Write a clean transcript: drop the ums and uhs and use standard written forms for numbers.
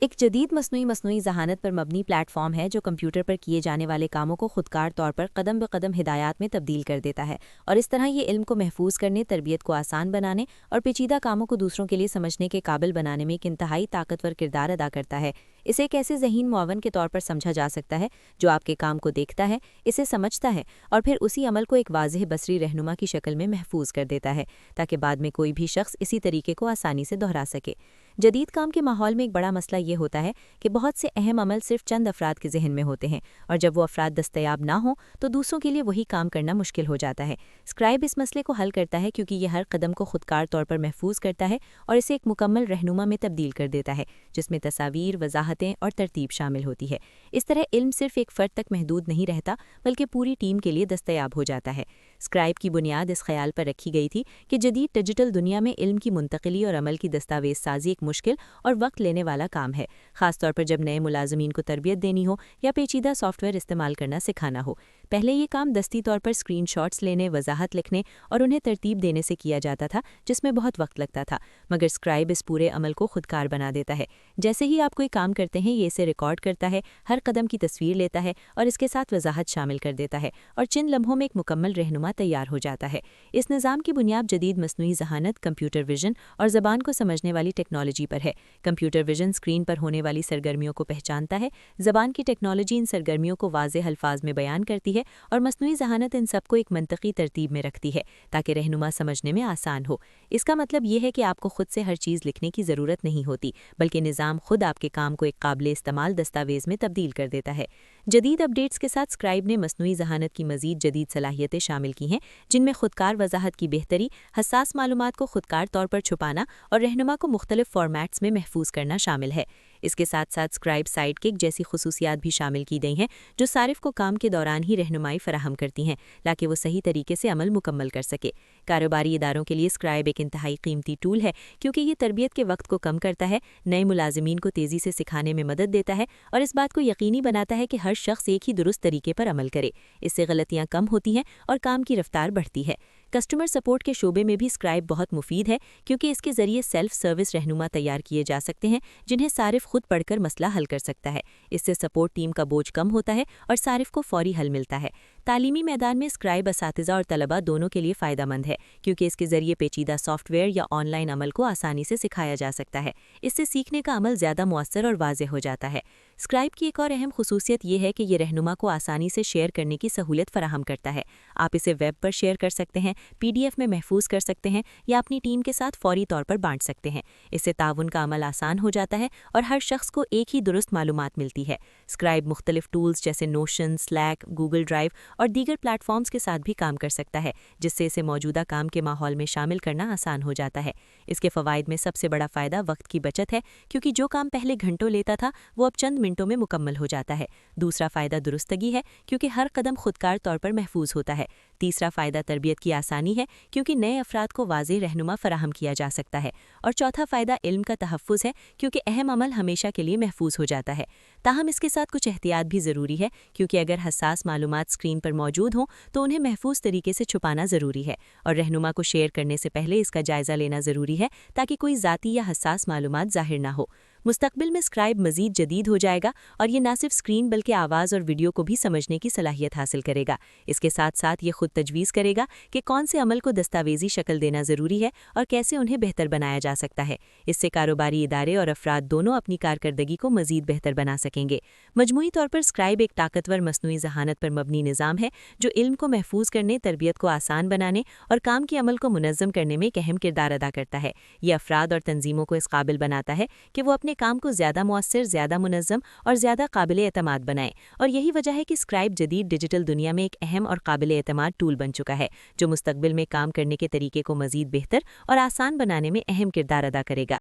ایک جدید مصنوعی ذہانت پر مبنی پلیٹ فارم ہے جو کمپیوٹر پر کیے جانے والے کاموں کو خودکار طور پر قدم بقدم ہدایات میں تبدیل کر دیتا ہے، اور اس طرح یہ علم کو محفوظ کرنے، تربیت کو آسان بنانے اور پیچیدہ کاموں کو دوسروں کے لیے سمجھنے کے قابل بنانے میں ایک انتہائی طاقتور کردار ادا کرتا ہے۔ اسے ایک ایسے ذہین معاون کے طور پر سمجھا جا سکتا ہے جو آپ کے کام کو دیکھتا ہے، اسے سمجھتا ہے اور پھر اسی عمل کو ایک واضح بصری رہنما کی شکل میں محفوظ کر دیتا ہے تاکہ بعد میں کوئی بھی شخص اسی طریقے کو آسانی سے دہرا سکے۔ جدید کام کے ماحول میں ایک بڑا مسئلہ یہ ہوتا ہے کہ بہت سے اہم عمل صرف چند افراد کے ذہن میں ہوتے ہیں، اور جب وہ افراد دستیاب نہ ہوں تو دوسروں کے لیے وہی کام کرنا مشکل ہو جاتا ہے۔ اسکرائب اس مسئلے کو حل کرتا ہے کیونکہ یہ ہر قدم کو خودکار طور پر محفوظ کرتا ہے اور اسے ایک مکمل رہنما میں تبدیل کر دیتا ہے جس میں تصاویر، وضاحتیں اور ترتیب شامل ہوتی ہے۔ اس طرح علم صرف ایک فرد تک محدود نہیں رہتا بلکہ پوری ٹیم کے لیے دستیاب ہو جاتا ہے۔ اسکرائب کی بنیاد اس خیال پر رکھی گئی تھی کہ جدید ڈیجیٹل دنیا میں علم کی منتقلی اور عمل کی دستاویز سازی ایک مشکل اور وقت لینے والا کام ہے، خاص طور پر جب نئے ملازمین کو تربیت دینی ہو یا پیچیدہ سافٹ ویئر استعمال کرنا سکھانا ہو۔ پہلے یہ کام دستی طور پر اسکرین شاٹس لینے، وضاحت لکھنے اور انہیں ترتیب دینے سے کیا جاتا تھا، جس میں بہت وقت لگتا تھا، مگر اسکرائب اس پورے عمل کو خودکار بنا دیتا ہے۔ جیسے ہی آپ کوئی کام کرتے ہیں، یہ اسے ریکارڈ کرتا ہے، ہر قدم کی تصویر لیتا ہے اور اس کے ساتھ وضاحت شامل کر دیتا ہے، اور چند لمحوں میں ایک مکمل رہنما تیار ہو جاتا ہے۔ اس نظام کی بنیاد جدید مصنوعی ذہانت، کمپیوٹر ویژن اور زبان کو سمجھنے والی ٹیکنالوجی پر ہے۔ کمپیوٹر ویژن اسکرین پر ہونے والی سرگرمیوں کو پہچانتا ہے، زبان کی ٹیکنالوجی ان سرگرمیوں کو واضح الفاظ میں بیان کرتی ہے، اور مصنوعی ذہانت ان سب کو ایک منطقی ترتیب میں رکھتی ہے تاکہ رہنما سمجھنے میں آسان ہو۔ اس کا مطلب یہ ہے کہ آپ کو خود سے ہر چیز لکھنے کی ضرورت نہیں ہوتی، بلکہ نظام خود آپ کے کام کو ایک قابل استعمال دستاویز میں تبدیل کر دیتا ہے۔ جدید اپڈیٹس کے ساتھ اسکرائب نے مصنوعی ذہانت کی مزید جدید صلاحیتیں شامل کی ہیں، جن میں خودکار وضاحت کی بہتری، حساس معلومات کو خودکار طور پر چھپانا اور رہنما کو مختلف فارمیٹس میں محفوظ کرنا شامل ہے۔ اس کے ساتھ ساتھ اسکرائب سائیڈ کک جیسی خصوصیات بھی شامل کی گئی ہیں جو صارف کو کام کے دوران ہی رہنمائی فراہم کرتی ہیں تاکہ وہ صحیح طریقے سے عمل مکمل کر سکے۔ کاروباری اداروں کے لیے اسکرائب ایک انتہائی قیمتی ٹول ہے کیونکہ یہ تربیت کے وقت کو کم کرتا ہے، نئے ملازمین کو تیزی سے سکھانے میں مدد دیتا ہے اور اس بات کو یقینی بناتا ہے کہ ہر شخص ایک ہی درست طریقے پر عمل کرے۔ اس سے غلطیاں کم ہوتی ہیں اور کام کی رفتار بڑھتی ہے۔ کسٹمر سپورٹ کے شعبے میں بھی اسکرائب بہت مفید ہے کیونکہ اس کے ذریعے سیلف سروس رہنما تیار کیے جا سکتے ہیں جنہیں صارف خود پڑھ کر مسئلہ حل کر سکتا ہے۔ اس سے سپورٹ ٹیم کا بوجھ کم ہوتا ہے اور صارف کو فوری حل ملتا ہے۔ تعلیمی میدان میں اسکرائب اساتذہ اور طلباء دونوں کے لیے فائدہ مند ہے کیونکہ اس کے ذریعے پیچیدہ سافٹ ویئر یا آن لائن عمل کو آسانی سے سکھایا جا سکتا ہے۔ اس سے سیکھنے کا عمل زیادہ مؤثر اور واضح ہو جاتا ہے۔ اسکرائب کی ایک اور اہم خصوصیت یہ ہے کہ یہ رہنما کو آسانی سے شیئر کرنے کی سہولت فراہم کرتا ہے۔ آپ اسے ویب پر شیئر کر سکتے ہیں، PDF میں محفوظ کر سکتے ہیں یا اپنی ٹیم کے ساتھ فوری طور پر بانٹ سکتے ہیں۔ اس سے تعاون کا عمل آسان ہو جاتا ہے اور ہر شخص کو ایک ہی درست معلومات ملتی ہے۔ اسکرائب مختلف ٹولز جیسے نوشن، سلیک، گوگل ڈرائیو اور دیگر پلیٹ فارمز کے ساتھ بھی کام کر سکتا ہے، جس سے اسے موجودہ کام کے ماحول میں شامل کرنا آسان ہو جاتا ہے۔ اس کے فوائد میں سب سے بڑا فائدہ وقت کی بچت ہے کیونکہ جو کام پہلے گھنٹوں لیتا تھا وہ اب چند منٹوں میں مکمل ہو جاتا ہے۔ دوسرا فائدہ درستگی ہے کیونکہ ہر قدم خودکار طور پر محفوظ ہوتا ہے۔ تیسرا فائدہ تربیت کی آسانی ہے کیونکہ نئے افراد کو واضح رہنما فراہم کیا جا سکتا ہے، اور چوتھا فائدہ علم کا تحفظ ہے کیونکہ اہم عمل ہمیشہ کے لیے محفوظ ہو جاتا ہے۔ تاہم اس کے ساتھ کچھ احتیاط بھی ضروری ہے کیونکہ اگر حساس معلومات اسکرین پر موجود ہوں تو انہیں محفوظ طریقے سے چھپانا ضروری ہے، اور رہنما کو شیئر کرنے سے پہلے اس کا جائزہ لینا ضروری ہے تاکہ کوئی ذاتی یا حساس معلومات ظاہر نہ ہو۔ مستقبل میں اسکرائب مزید جدید ہو جائے گا اور یہ نہ صرف اسکرین بلکہ آواز اور ویڈیو کو بھی سمجھنے کی صلاحیت حاصل کرے گا۔ اس کے ساتھ ساتھ یہ خود تجویز کرے گا کہ کون سے عمل کو دستاویزی شکل دینا ضروری ہے اور کیسے انہیں بہتر بنایا جا سکتا ہے۔ اس سے کاروباری ادارے اور افراد دونوں اپنی کارکردگی کو مزید بہتر بنا سکیں گے۔ مجموعی طور پر اسکرائب ایک طاقتور مصنوعی ذہانت پر مبنی نظام ہے جو علم کو محفوظ کرنے، تربیت کو آسان بنانے اور کام کے عمل کو منظم کرنے میں ایک اہم کردار ادا کرتا ہے۔ یہ افراد اور تنظیموں کو اس قابل بناتا ہے کہ وہ اپنے کام کو زیادہ مؤثر، زیادہ منظم اور زیادہ قابل اعتماد بنائیں، اور یہی وجہ ہے کہ اسکرائب جدید ڈیجیٹل دنیا میں ایک اہم اور قابل اعتماد ٹول بن چکا ہے جو مستقبل میں کام کرنے کے طریقے کو مزید بہتر اور آسان بنانے میں اہم کردار ادا کرے گا۔